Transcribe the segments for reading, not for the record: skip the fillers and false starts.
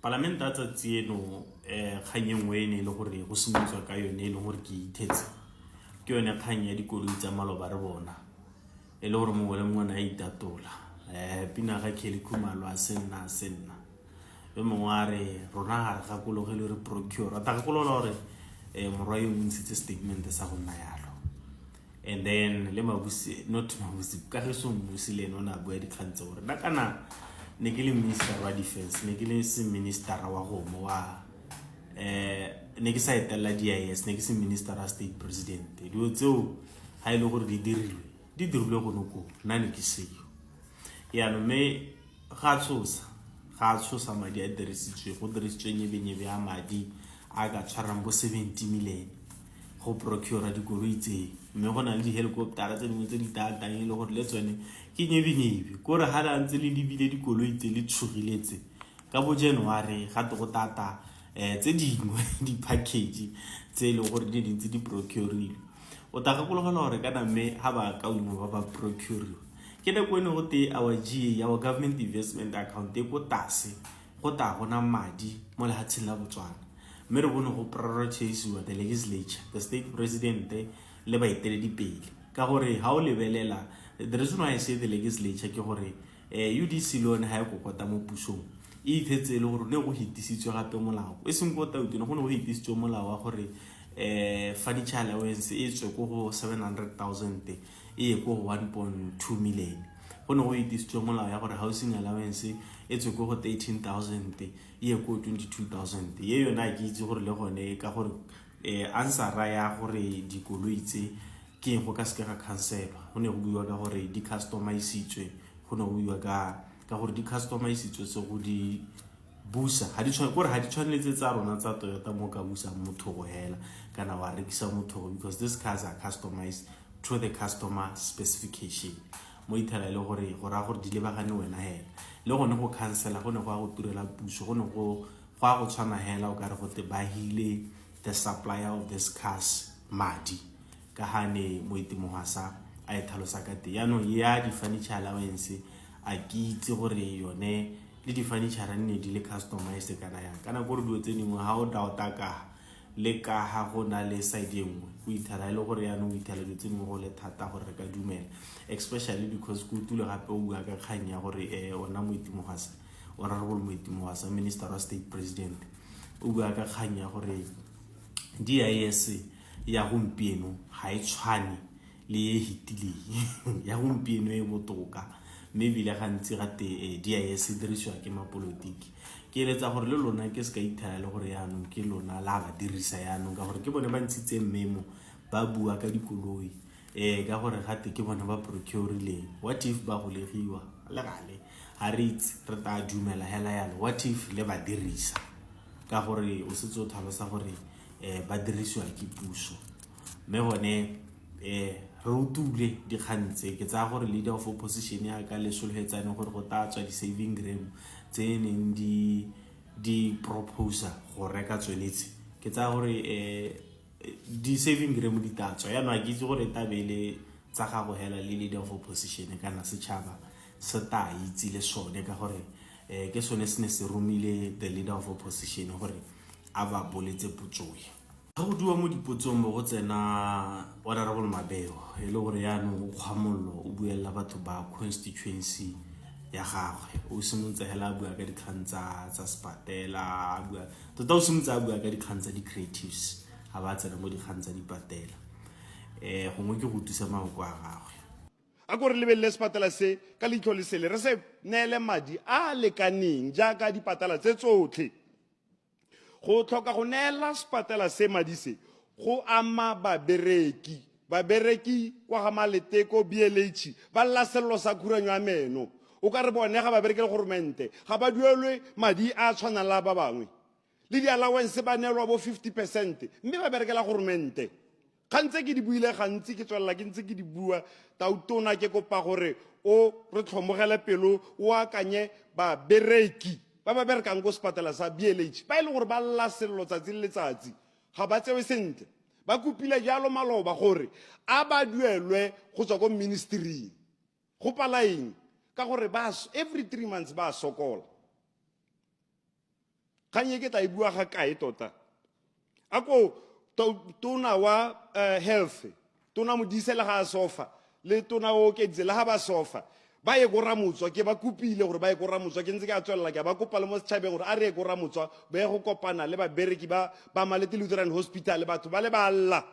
Parliment a tsatsi eno kgang e nngwe ene e le gore go simolotswa ka yone e leng gore ke ithetse ke yone kgang ya dikoloi tsa maloba re bona e le gore mongwe le mongwe a itatola pina ga Kelly Khumalo a senna yo mongwe a re rona ga re gakologele re procure ta gakolola gore morwa yo ntshitse statement sa go nna yalo and then le mabusi not mabusi ka ge so mmusi le nona bua dikgang tse gore nna kana ne ke le minister wa defense ne ke le minister wa go mo wa ne ke sa etela DIS ne ke se minister wa state president dio tseo ha ile gore di dirilwe go noko nna ne ke seyo ya no me ga tshosa madi a dirisitswe go dirisitswe nyebe ya madi a ka tshwarang bo 70 million go procure dikoloi tse mme go na le di-helicoptera tse dingwe tse di tatang e le gore le tsone ke nyebe kore ha la ntse le dibile dikoloi tse le tshogiletse ka bo January ga go tata tse dingwe di-package tse e le gore di dintse di procureilwe o ta gakologela gore kana mme ha ba kaunngwe ba procure ke ne go ene go te our GA our government investment account e go tase go ta gona madi mo lehatsheng la Botswana mme re bone go prioritize the legislature the state president le ba iteledi ka gore ha o lebelela the reason why I say the legislature ke gore UDC loan ha e kokota mo pusong e ithetse le gore ne go hitisitswe gape molao e seng go tautene go ne go hitisitswe molao wa gore furniture allowance e tswe go 700,000 e go 1.2 million go ne go hitisitswe molao ya gore housing allowance e tswe go 13,000 e go 22,000 ye yona ke itse gore le gone ka gore answera ya gore dikoloi tse ke go ka se ka cancel go ne go buiwa ka gore di customizeitswe go ne go buiwa ka gore di customizeitswe se go di busa ha di tshwanetse tsa rona tsa Toyota mo ka busa motho go hela kana wa rekisa motho because these cars are customized to the customer specification mo ithala le gore go ra gore di lebagane wena hela le gone go cancela go ne go a go turela puso go ne go a go tshwana hela o ka re go te bahile the supplier of this cars madi ka hane mo itimohasa a ithalosa ka te ya no ya di furniture allowance a ke itse gore yone le di furniture ne di le customized kana go re dio tse dingwe ha o doubt ka le ka ha go na le side engwe go ithala ile gore ya no ithala dio tse dingwe go le thata gore re ka dumela especially because go tule gape o bua ka khanya gore ona moitimohasa o ra re bol moitimohasa minister wa state president o bua ka khanya gore DIS ya gompieno ha e tshwane le e hitileng ya gompieno e botoka maybe le gantsi ga te DIS dirisiwa ke mapolotiki ke eletsa gore le lona ke se ka ithala le gore yaanong ke lona la ba dirisa yaanong ka gore ke bone ba ntshitse memo ba bua ka dikoloi ka gore gate ke bone ba procureileng what if ba golegiwa le gale ha re itse re ta dumela hela yalo what if le ba dirisa ka gore o setse o tlhalosa gore ba dirisiwa ke puso mme gone re utule dikgantse ke tsa gore leader of opposition ya ka le solhetsane gore go tatswa di saving gram tse neng di proposer go reka tsweletse ke tsa gore di saving gram di tatswa ya no a kitse gore tabele tsa gago hela le leader of opposition kana setšhaba se ta itse le sone ka gore ke sone se ne se romile the leader of opposition gore a ba boletse potsoe ga go dua mo dipotsong mo go tsena honorable Mabeo e le gore ya no kgwamollo o buella batho ba constituency ya gagwe o simotse hela bua ka dikgantsa tsa Spatela bua tota o simotse bua ka dikgantsa di creatives ha ba tsena mo dikgantsa di patela gongwe ke go tusa mangko a gagwe a gore lebelle Spatela se ka leitlho le sele re se neele madi a lekaneng jaaka dipatala tse tsotlhe go tlhoka go neela Spatela se madi se go ama babereki kwa ga maleteko BLH ba lla sello sa khuranyo a meno o ka re bone ga ba berekela government ga ba duelwe madi a tshwana la ba bangwe le di allowance ba neelwa bo 50% mme ba berekela government gantse ke di buile gantsi ke tswelela ke ntse ke di bua tautona ke kopa gore o re tlhomogele pelo o akanye ba bereki ba ba berekang go Spatela sa BLH ba ile gore ba lla sello tsatsi le letsatsi ga ba tsewe sentle ba kupile jalo maloba gore a ba duelwe go tswa go ministry go palaeng ka gore ba every 3 months ba sokola kganye ke tla e bua ga kae tota ako tona wa health tona modisele ga a sofa le tona o keditse le ga ba sofa ba ye go ramotswa ke ba kupile gore ba ye go ramotswa ke ntse ke a tswelela ke ba kopa le mo setšhabeng gore a re ye go ramotswa ba ye go kopana le babereki ba Malete Lutheran Hospital batho ba le ba alla.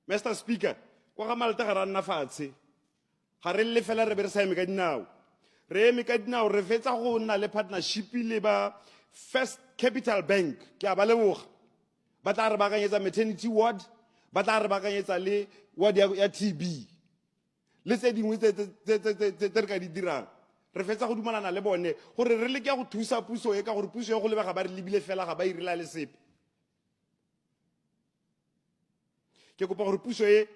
Mr. Speaker, kwa ga Malete ga ra nna fatshe ga re le fela re be re sa eme ka dinao re eme ka dinao re fetsa go nna le partnership le ba First Capital Bank ke a ba leboga ba tla re baakanyetsa maternity ward ba tla re baakanyetsa le ward ya TB le tse dingwe tse re ka di dirang re fetsa go dumalana le bone gore re leke go thusa puso e ka gore puso e go lebega ba re lebile fela ga ba irela le sepe ke kopa gore puso e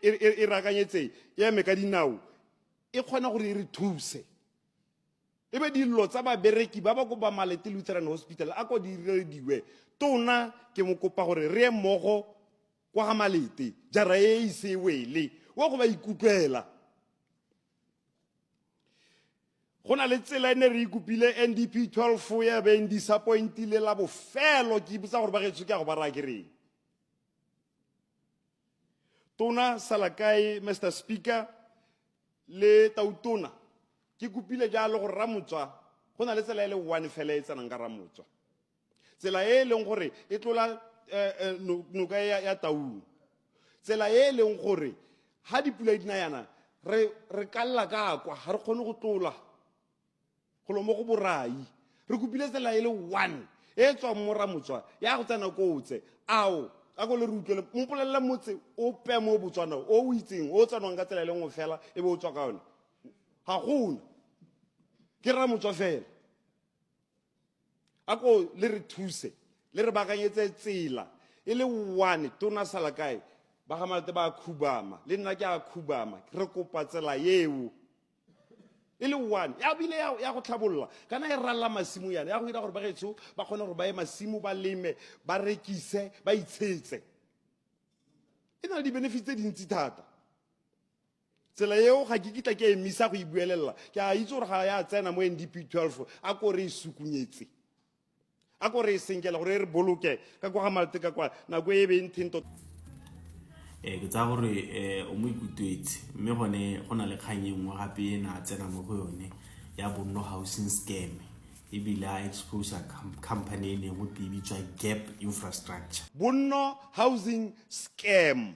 rakanyetse e eme ka dinao e kgona gore e re thuse e be dilo tsa babereki ba ba ko ba Malete Lutheran Hospital a ko di dirediwe tona ke mo kopa gore re mmogo kwa ga Malete jara e se wele wa go ba ikutlwela go na le tsela ene re ikupile NDP 12 ya be disappointile la bofelo ke botsa gore ba getso ke go ba ra kereng tona Salakai Mr. Speaker le tautona ke kupile jalo go ramotswa go na le tsela e le one fela e tsanang ka ramotswa tsela e leng gore e tlola noka ya taung tsela e leng gore ha dipula di dinayana re kalla ka kwa ha re kgone go tlola go lo mo go borai re kupile tsela e le one e tswa mo ramotswa ya go tsana kotse ao a go le re utlwele mpolella motse o pe mo Botswana o itseng o tsanwang ka tsela e lengwe fela e be o tswa ka yone ga gona ke ramotswa fela a ko le re thuse le re baakanyetse tsela e le one tona Salakai ba ga Malete ba khubama le nna ke a khubama re kopa tsela yeo e le one ya bile ya go tlhabolla kana e ralla masimo yana ya go dira gore ba getso ba kgone gore ba ye masimo ba leme ba rekise ba itshetse e na le di-benefits tse dintsi thata tsela eo ga ke kitla ke emisa go e buelela ke a itse gore ga ya tsena mo NDP 12 a ko re e sukunyetse a ko re e senkela gore re boloke ka kwa ga Malete ka kwa nako e be nthinto ke tsa gore o mo ikutwetse mme gone go na le kganye nngwe gape e na tsena mo go yone ya bonno housing scam e bile a expose company e nngwe e bitswa Gap Infrastructure bonno housing scam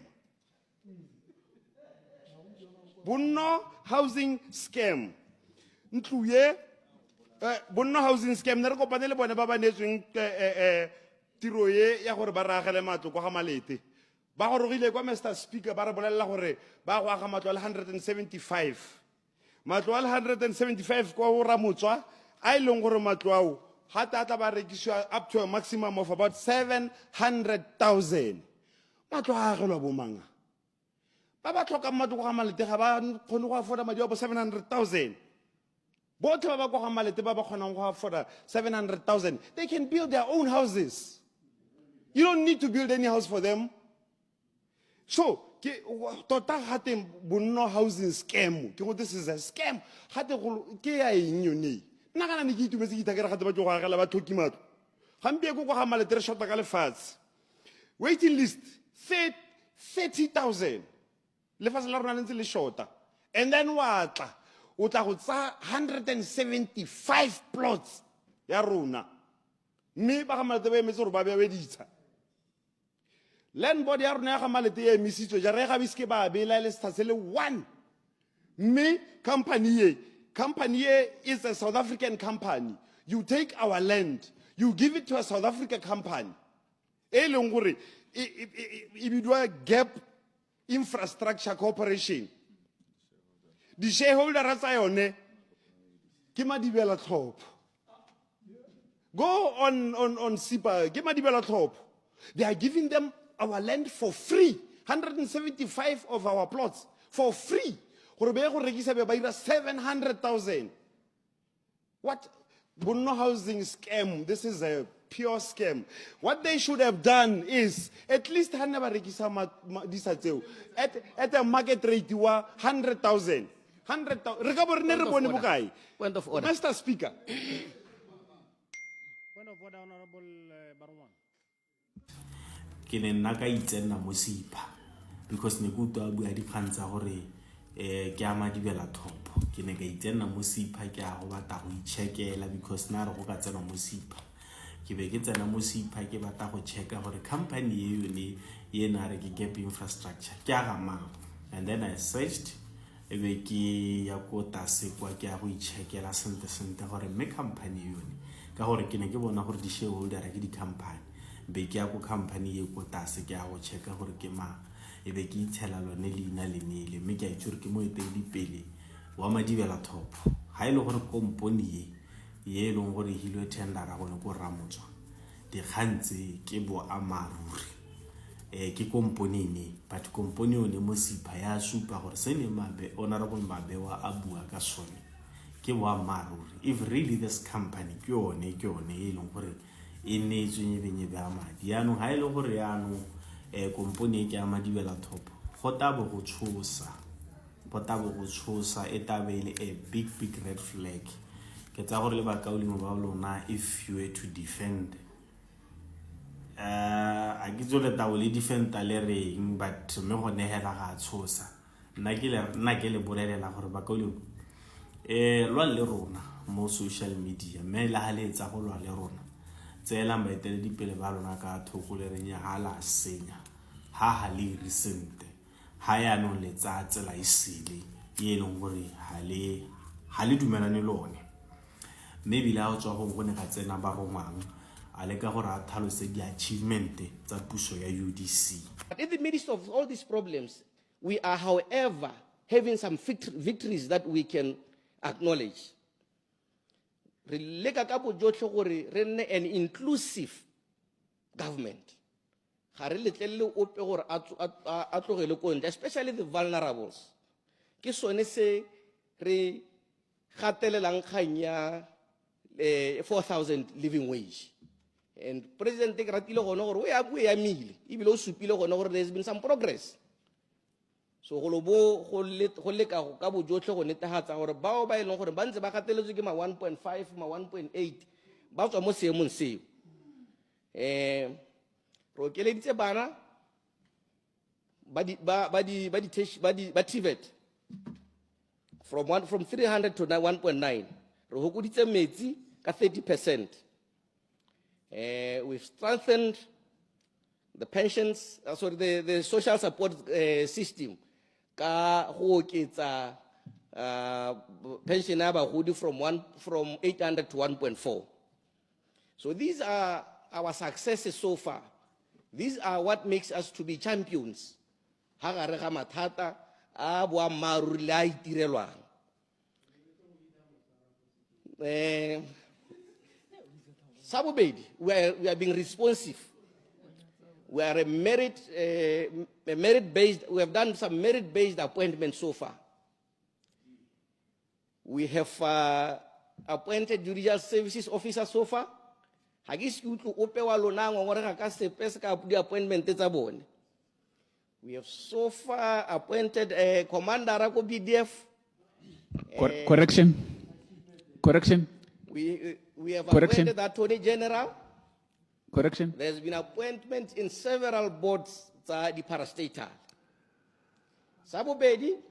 bonno housing scam ntluye bonno housing scam ne re kopane le bone ba ba neetsweng tiro ye ya gore ba ragele matlo kwa ga Malete ba go rogile kwa Mr. Speaker ba re bolelela gore ba go aga matlo a le 175 matlo a le 175 kwa go ramotswa a leng gore matlo ao ga tata ba rekisiwa up to a maximum of about 700,000 matlo a agelwa bomanga ba ba tlhoka matlo kwa ga Malete ga ba kgone go afforda madi a bo 700,000 botlhe ba ba kwa ga Malete ba ba kgonang go afforda 700,000 they can build their own houses you don't need to build any house for them. So, tota gate bonno housing scam, ke go this is a scam. Gate go ke ya eng yone. Nna kana ne ke itumetse ke thakela gate ba tlo go agela ba tlhoki matlo. Gampe go ga Malete re shota ka lefatshe. Waiting list 30,000. Lefatshe la rona le ntse le shota. And then wa tla o tla go tsa 175 plots ya rona. Mme ba ga Malete ba emetse gore ba be ditsa. Land board ya rona ya ga Malete e emisitswe ja re ga biske ba bela le statsele one me company is a South African company you take our land you give it to a South African company e leng gore e bidwa Gap Infrastructure Corporation di shareholder tsa yone ke Madibela Tlhopho go on SIPA ke Madibela Tlhopho they are giving them our land for free 175 of our plots for free gore be go rekisa be ba ira 700,000 what bonno housing scam this is a pure scam what they should have done is at least ha never rekisa disa tseo at a market rate wa 100,000 re ka borne re bone bokae Point of order. Mr. Speaker of order, Honorable Barwan. Ke ne nna ka itsenna mo sipha because ne ke utlwa a bua dikgang tsa gore ke a madibela thopo. Ke ne ka itsenna mo sipha ke a go batla go icheckela because na re go ka tsena mo sipha ke be ke tsena mo sipha ke batla go checka gore company e yone ye na re ke gap infrastructure ke a ga mang, and then I searched ebe ke ya ko tase kwa ke a go icheckela sente gore me company yone ka gore ke ne ke bona gore di shareholder ke di company be ke ya ko company e ko tase ke a go checka gore ke mang ebe ke itshela lone leina le nele mme ke a itse gore ke mo etedi pele wa madibela thopo ha ile gore company ye leng gore hilo tendera go ne ko ramotswa di gantse ke bo amaruri ke company ne but company yone mo sipha ya supa gore se ne mabe honorable Mabewa a bua ka sone ke wa maruri if really this company ke yone e leng gore e ne tswenye ba madi yaanong ha ile gore yaanong company ke a madibela thopo go tabo go tshosa e tabele a big red flag ke tsa gore le ba kaolimo ba lona if you were to defend a ke tsole tabo le defend le reng but me go nehela ga tshosa nna ke le bolelela gore ba kaolimo lwa le rona mo social media me la ha le tsa go lwa le rona tsela maetele dipele ba lona ka thoko le reng ya hala senya ha le recent ha ya no le tsa tsela isile ye leng gore ha le dumelane lone maybe la o tswa go ne ka tsena ba romang a le ka gore a thalose di achievement tsa puso ya UDC. But in the midst of all these problems, we are, however, having some victories that we can acknowledge. Re leka ka bojotlhe gore re nne an inclusive government. Ga re letlele ope gore a tlogele ko ntle, especially the vulnerables. Ke sone se re gatelelang kgang ya 4,000 living wage. And President ke ratile gone gore o ya mile ebile o supile gone gore there's been some progress. So go leka ka bojotlhe go netefatsa gore bao ba ileng gore ba ntse ba gateletswe ke ma 1.5 ma 1.8 ba tswa mo seemong seo. Ro keleditse bana ba TVET from 300 to 1.9. Ro hokoditse metsi ka 30%. We've strengthened the pensions, the social support system. Ka go oketsa pension ya bagodi from 800 to 1.4. So these are our successes so far. These are what makes us to be champions. Ha gare ga mathata a boammaruri le a itirelwang. Sabobedi, we are being responsive. We are merit-based. We have done some merit-based appointments so far. We have appointed judicial services officers so far. We have so far appointed a commander of BDF. Correction. We have Correction. appointed the Attorney General. Correction. There's been appointment in several boards that the parastatal. Sabobedi,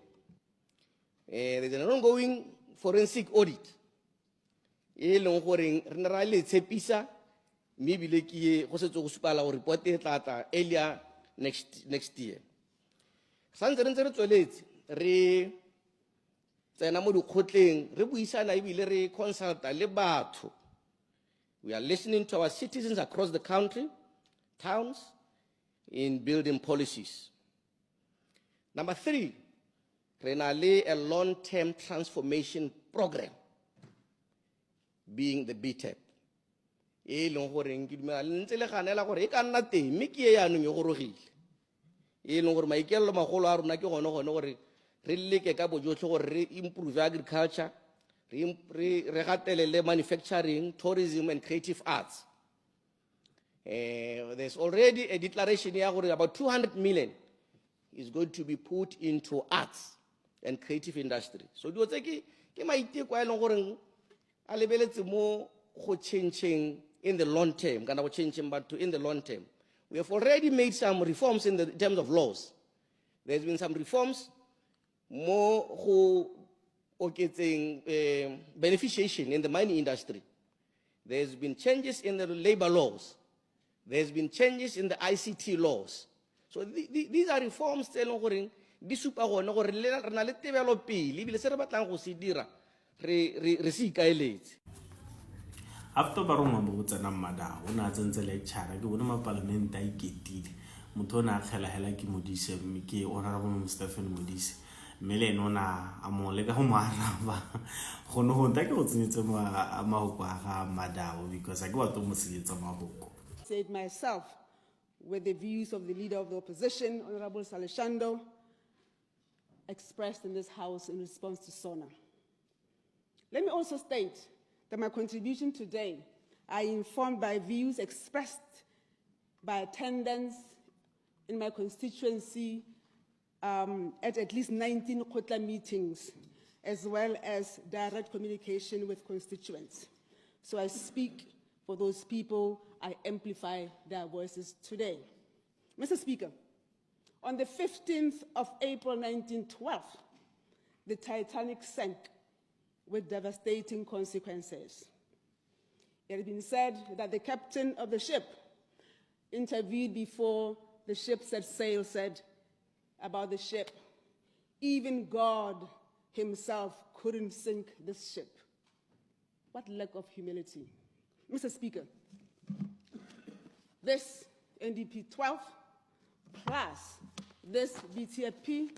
there's an ongoing forensic audit. Maybe report earlier next year. We are listening to our citizens across the country, towns, in building policies. Number 3, Renale, a long-term transformation program, being the BTEP. Improve agriculture, manufacturing, tourism, and creative arts. There's already a declaration here where about 200 million is going to be put into arts and creative industry. So do you think ke maite kwa le gore a lebeletse mo go changing in the long term, kana go change but to in the long term. We have already made some reforms in terms of laws. There's been some reforms more who getting beneficiation in the mining industry. There's been changes in the labor laws. There's been changes in the ICT laws. So these are reforms tse leng gore di supa gone gore re na le tebelo pele ebile se re batlang go se dira re se ikaeletse. After barongwa bo tsena mmada o na tsentse lecture ke bona Parliment a iketile motho o na khela hela ke modise ke honorable Stephen Modise mele nona a mo le ka go moaraba go no go nta ke go tsenyetse mahoko a ga madao because a ke wa to mo seletsa mahoko. Said myself with the views of the leader of the opposition, Honorable Salishando, expressed in this House in response to SONA. Let me also state that my contribution today are informed by views expressed by attendants in my constituency at least 19 Kotla meetings, as well as direct communication with constituents. So I speak for those people, I amplify their voices today. Mr. Speaker, on the 15th of April 1912, the Titanic sank with devastating consequences. It had been said that the captain of the ship interviewed before the ship set sail said about the ship, even God himself couldn't sink this ship. What lack of humility. Mr. Speaker, this NDP 12 plus this BTP,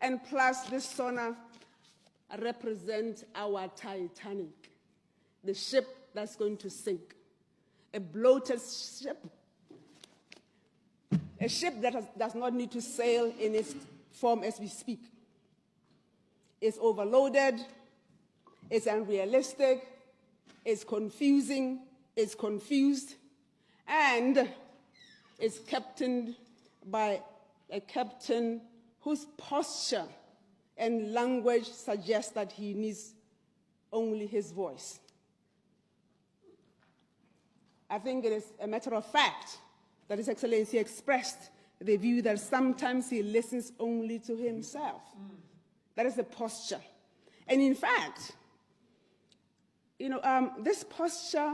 and plus this SONA represent our Titanic, the ship that's going to sink, a bloated ship, a ship that does not need to sail in its form as we speak. It's overloaded, it's unrealistic, it's confusing, it's confused, and it's captained by a captain whose posture and language suggest that he needs only his voice. I think it is a matter of fact that His Excellency expressed the view that sometimes he listens only to himself. That is the posture. And in fact, this posture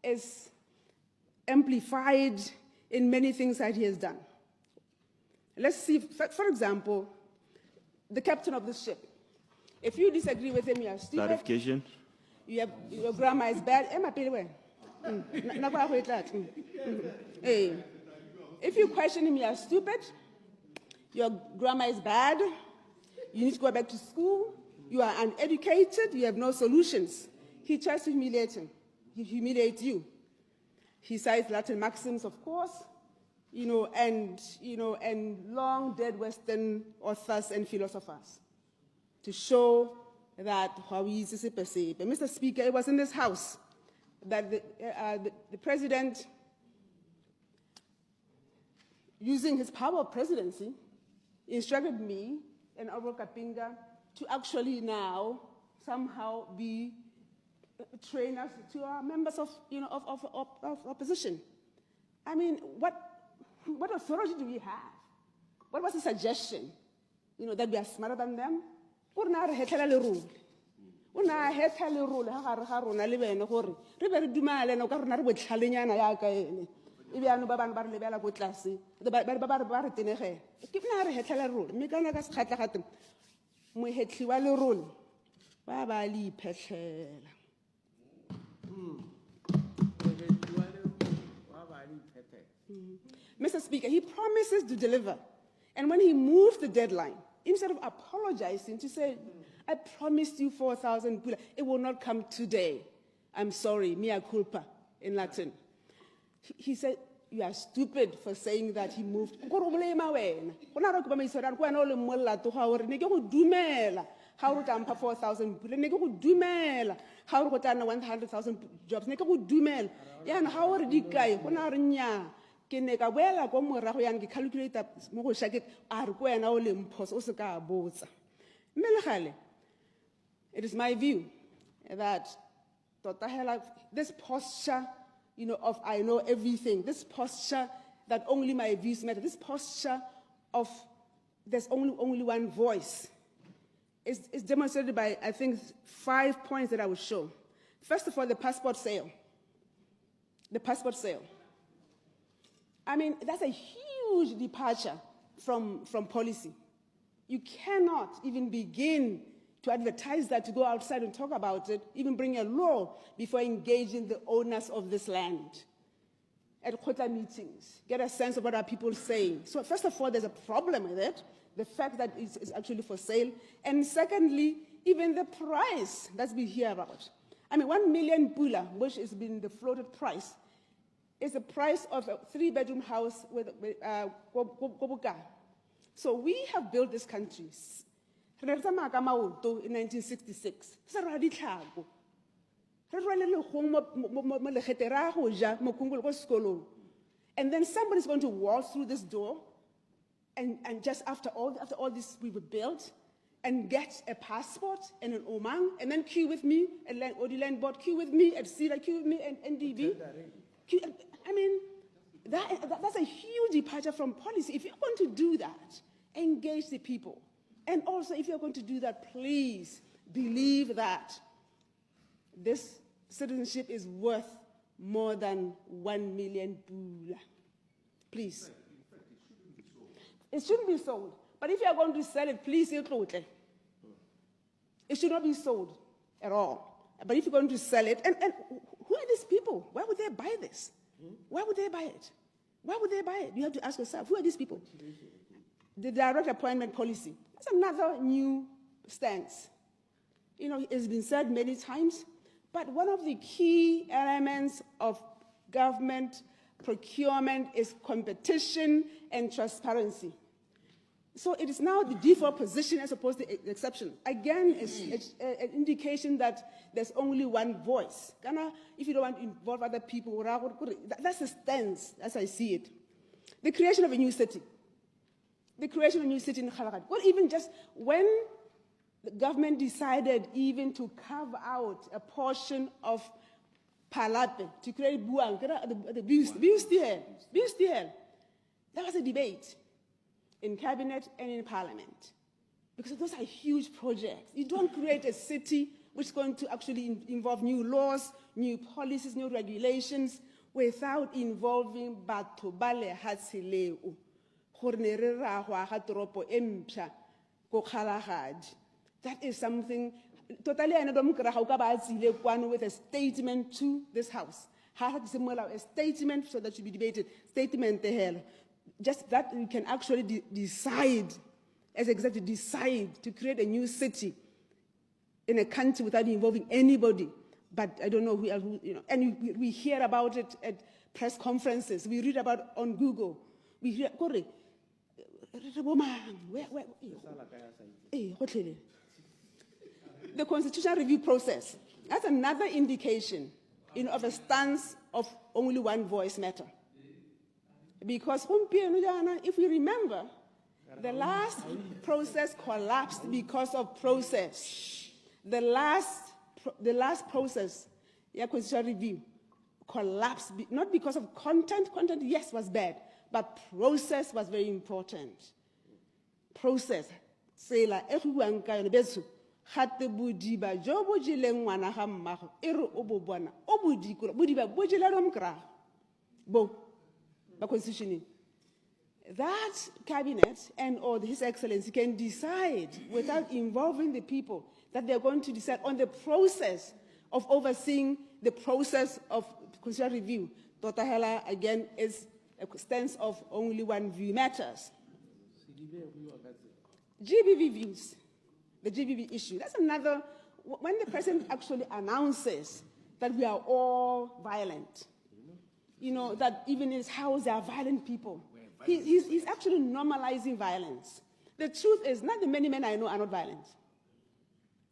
is amplified in many things that he has done. Let's see, for example, the captain of the ship. If you disagree with him, you are stupid. Clarification. Your grammar is bad. Hey. If you question him, you are stupid. Your grammar is bad. You need to go back to school. You are uneducated. You have no solutions. He tries to humiliate him. He humiliates you. He cites Latin maxims, of course, and long dead Western authors and philosophers to show that how easy is it perceived. But Mr. Speaker, it was in this House that the President, using his power of presidency, instructed me and Honorable Kapinga to actually now somehow be trainers to our members of opposition. I mean, what authority do we have? What was the suggestion? That we are smarter than them? Mr. Speaker, he promises to deliver. And when he moved the deadline, instead of apologizing to say, I promised you 4,000 pula, it will not come today. I'm sorry, mea culpa in Latin. He said, you are stupid for saying that he moved. How would 4,000 pula? How would 100,000 jobs? Yeah, how would you guy? Ke ne ka boela go morago yang ke calculator mo go shake a re ko ena o le mphoso o se ka botsa mme le gale it is my view that this posture, of I know everything, this posture that only my views matter, this posture of there's only one voice is demonstrated by, I think, 5 points that I will show. First of all, the passport sale. The passport sale. I mean, that's a huge departure from policy. You cannot even begin to advertise that, to go outside and talk about it, even bring a law before engaging the owners of this land at Khotla meetings, get a sense of what are people saying. So first of all, there's a problem with it, the fact that it's actually for sale. And secondly, even the price that we hear about. I mean, 1 million pula, which has been the floated price, is the price of a 3-bedroom house with Kobuka. So we have built this country. In 1966. And then somebody's going to walk through this door, and just after all this we were built, and get a passport and an Omang, and then queue with me, and land board queue with me, at CEDA queue with me, and NDB. I mean, that's a huge departure from policy. If you're going to do that, engage the people. And also, if you're going to do that, please believe that this citizenship is worth more than 1 million pula. Please. It shouldn't be sold. But if you're going to sell it, please, it should not be sold at all. But if you're going to sell it, and who are these people? Why would they buy this? Why would they buy it? Why would they buy it? You have to ask yourself, who are these people? The direct appointment policy. That's another new stance. It's been said many times, but one of the key elements of government procurement is competition and transparency. So it is now the default position as opposed to the exception. Again, it's an indication that there's only one voice. If you don't want to involve other people, that's the stance as I see it. The creation of a new city. The creation of a new city in Kgalagadi. Well, even just when the government decided even to carve out a portion of Parliment to create Buang, the Biustihel, that was a debate in cabinet and in parliament. Because those are huge projects. You don't create a city which is going to actually involve new laws, new policies, new regulations, without involving batho ba lehatshe leo. That is something totally with a statement to this house. A statement so that should be debated. Statement just that we can actually decide, as executive, decide to create a new city in a country without involving anybody. But I don't know who else, and we hear about it at press conferences. We read about it on Google. We hear, the constitutional review process, that's another indication of a stance of only one voice matter. Because if we remember, the last process collapsed because of process. The last process, constitutional review, collapsed, not because of content. Content, yes, was bad, but process was very important. Process. That cabinet or His Excellency can decide without involving the people that they're going to decide on the process of overseeing the process of constitutional review. Dr. Hela, again, is a stance of only one view matters. GBV views, the GBV issue. That's another, when the president actually announces that we are all violent, that even in his house there are violent people. He's actually normalizing violence. The truth is, not the many men I know are not violent.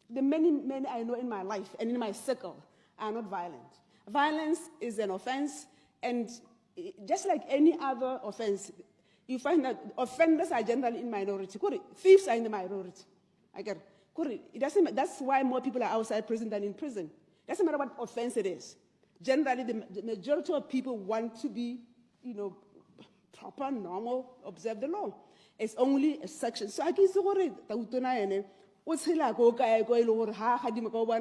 The many men I know in my life and in my circle are not violent. Violence is an offense, and just like any other offense, you find that offenders are generally in minority. Thieves are in the minority. It doesn't, that's why more people are outside prison than in prison. It doesn't matter what offense it is. Generally, the majority of people want to be, proper, normal, observe the law. It's only a section. So I can say, what's he like? Okay, go over.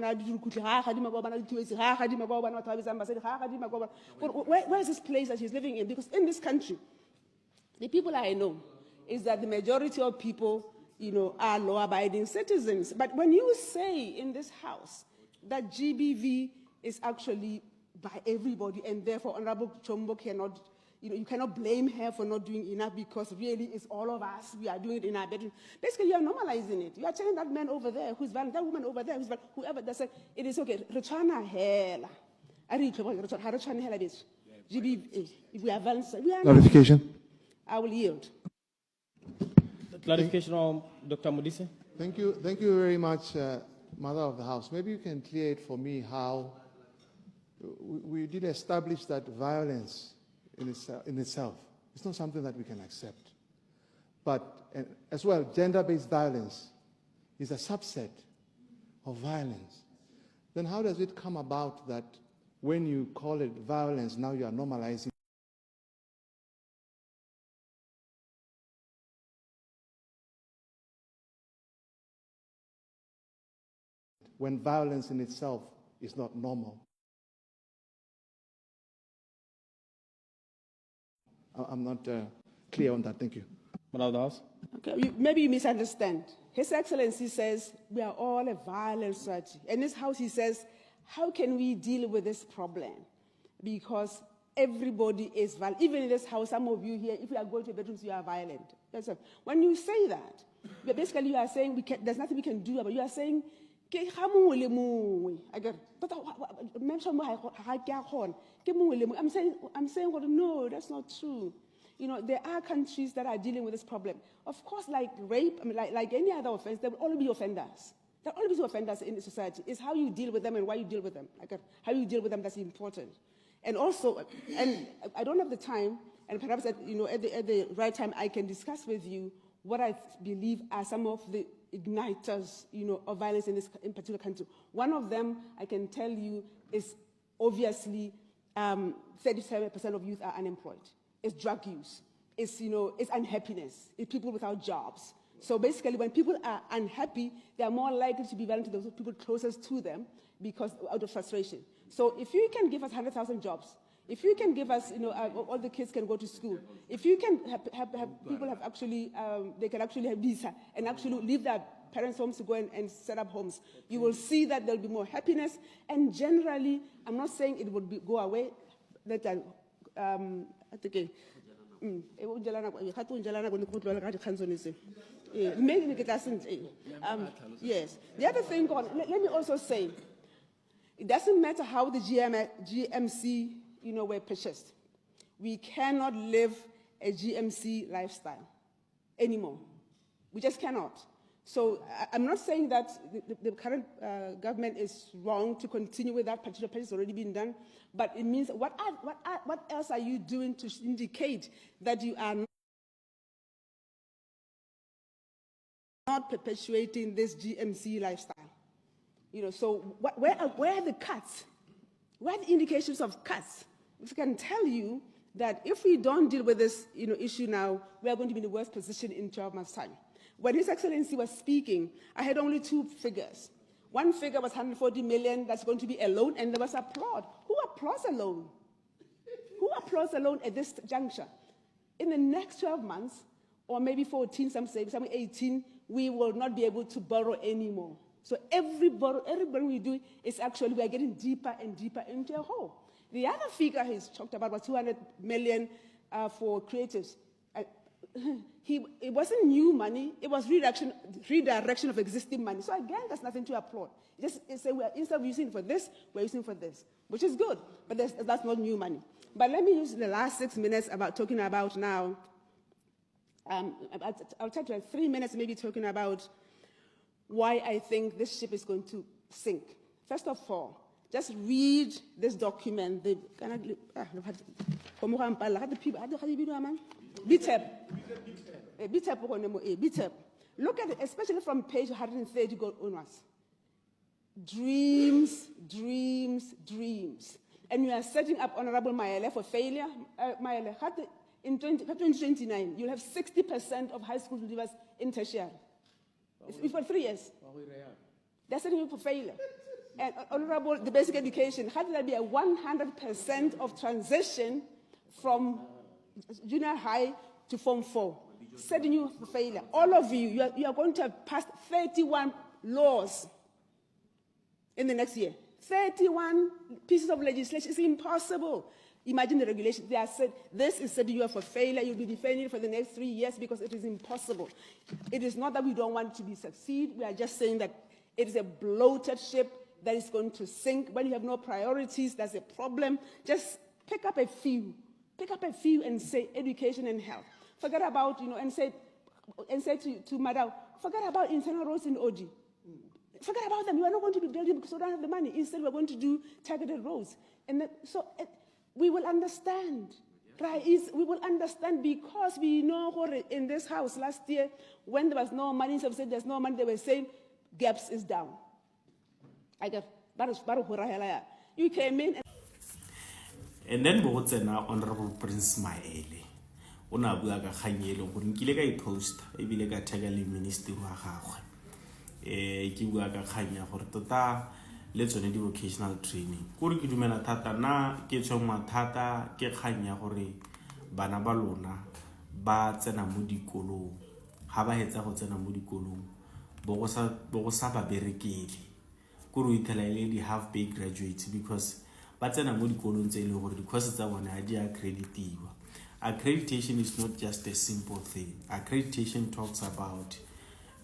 Where is this place that he's living in? Because in this country, the people I know is that the majority of people, are law-abiding citizens. But when you say in this house that GBV is actually by everybody, and therefore Honorable Chombo cannot, you cannot blame her for not doing enough because really it's all of us. We are doing it in our bedroom. Basically, you are normalizing it. You are telling that man over there who's violent, that woman over there who's violent, whoever that said it is okay. GBV, we are violent. Clarification. I will yield. Clarification on Dr. Modise. Thank you very much, Mother of the House. Maybe you can clear it for me how we did establish that violence in itself is not something that we can accept. But as well, gender-based violence is a subset of violence. Then how does it come about that when you call it violence, now you are normalizing when violence in itself is not normal? I'm not clear on that. Thank you. Madam of the House. Okay, maybe you misunderstand. His Excellency says we are all a violent society. In this house, he says, how can we deal with this problem? Because everybody is violent. Even in this house, some of you here, if you are going to bedrooms, you are violent. That's it. When you say that, basically you are saying there's nothing we can do about it. You are saying, I'm saying, well, no, that's not true. There are countries that are dealing with this problem. Of course, like rape, like any other offense, there will always be offenders. There will always be offenders in the society. It's how you deal with them and why you deal with them. How you deal with them, that's important. And also, and I don't have the time, and perhaps at the right time, I can discuss with you what I believe are some of the igniters, of violence in particular country. One of them, I can tell you, is obviously 37% of youth are unemployed. It's drug use. It's unhappiness. It's people without jobs. So basically, when people are unhappy, they are more likely to be violent to those people closest to them because out of frustration. So if you can give us 100,000 jobs, if you can give us, all the kids can go to school. If you can have people have actually, they can actually have visa and actually leave their parents' homes to go and set up homes, you will see that there'll be more happiness. And generally, I'm not saying it will go away. Yes. The other thing, let me also say, it doesn't matter how the GMC, were purchased. We cannot live a GMC lifestyle anymore. We just cannot. So I'm not saying that the current government is wrong to continue with that particular purchase already been done, but it means what else are you doing to indicate that you are not perpetuating this GMC lifestyle? So where are the cuts? Where are the indications of cuts? If I can tell you that if we don't deal with this issue now, we are going to be in the worst position in 12 months' time. When His Excellency was speaking, I had only two figures. One figure was 140 million, that's going to be a loan, and there was applaud. Who applauds a loan? Who applauds a loan at this juncture? In the next 12 months, or maybe 14, some say, some 18, we will not be able to borrow anymore. So every borrow we do is actually, we are getting deeper and deeper into a hole. The other figure he's talked about was 200 million for creatives. It wasn't new money, it was redirection of existing money. So again, there's nothing to applaud. Instead of using it for this, we're using it for this, which is good, but that's not new money. But let me use the last 6 minutes talking about now, I'll try to have 3 minutes maybe talking about why I think this ship is going to sink. First of all, just read this document. BTEP. Look at it, especially from page 130 onwards. Dreams, dreams, dreams. And you are setting up Honorable Mayele for failure. Mayele, in 2029, you'll have 60% of high school leavers in tertiary. It's for 3 years. They're setting you for failure. And Honorable, the basic education, how did there be a 100% of transition from junior high to Form 4? Setting you for failure. All of you are going to have passed 31 laws in the next year. 31 pieces of legislation. It's impossible. Imagine the regulations. They are said, this is setting you up for failure. You'll be defending it for the next 3 years because it is impossible. It is not that we don't want to succeed. We are just saying that it is a bloated ship that is going to sink. When you have no priorities, that's a problem. Just pick up a few. Pick up a few and say education and health. Forget about, and say to Madam, forget about internal roads in OG. Forget about them. You are not going to be building because we don't have the money. Instead, we're going to do targeted roads. And we will understand. Right? We will understand because we know in this house last year, when there was no money, instead of saying there's no money, they were saying gaps is down. You came in and then Botswana Honorable Prince Maele. Ona bua ka khanyelo go nkile ka i-post e bile ka tagela minister wa gagwe ke bua ka khanya gore tota le tsone di vocational training gore ke dumela thata na ke tshwengwa thata ke khanya gore bana ba lona ba tsena mo dikolong ha ba hetsa go tsena mo dikolong bo go sa ba berekele gore o ithela ile di half pay graduates because ba tsena mo dikolong tse ile gore di course tsa bona a di accreditiwa. Accreditation is not just a simple thing. Accreditation talks about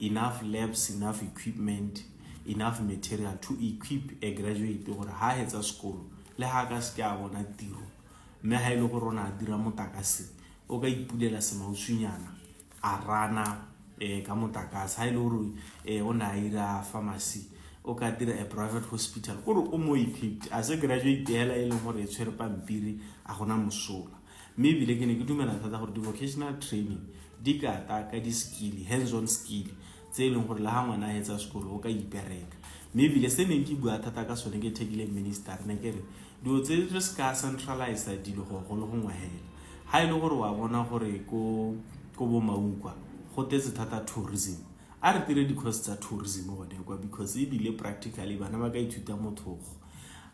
enough labs, enough equipment, enough material to equip a graduate or ha hetsa school le ha ka se ka bona tiro mme ha ile go rona dira motakase o ka ipulela semausunyana a rana ka motakase ha ile gore ona ira pharmacy o ka dira a private hospital gore o mo equipped as a graduate hela ile gore e tshwere pampiri a gona mosola. Maybe le ke ne ke dumela thata gore vocational training di ka ta ka di skill hands on skill tse leng gore la ha ngwana a hetsa sekolo o ka ipereka. Maybe le se neng ke bua thata ka sone ke thekile minister ne ke re dio tse re ska centralize dilo go le go ngwahela ha ile gore wa bona gore ko bo maunkwa go tetse thata tourism a re dire di course tsa tourism go ne kwa because e bile practically bana ba ka ithuta mothogo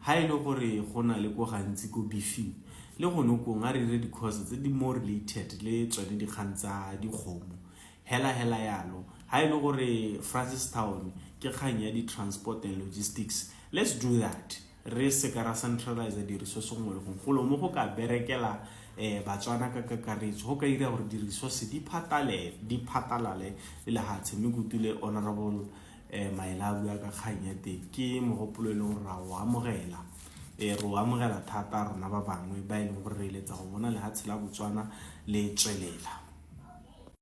ha ile gore go na le go gantsi go beefing le go nokong a re re di course tse di more related le tsone di khantsa di khomo hela yalo ha ile gore Francistown ke khanya di transport and logistics. Let's do that. Re se ka ra centralize di resource ngwe le go mo go ka berekela Botswana ka kakaretso go ka ira gore di resource di phatalale le ha tseme gutule Honorable Maelabu ka khanya te ke mogopolo le go ra wa amogela ro amogela thata rona ba bangwe ba ile go re letsa go bona le ha tshela Botswana le tswelela.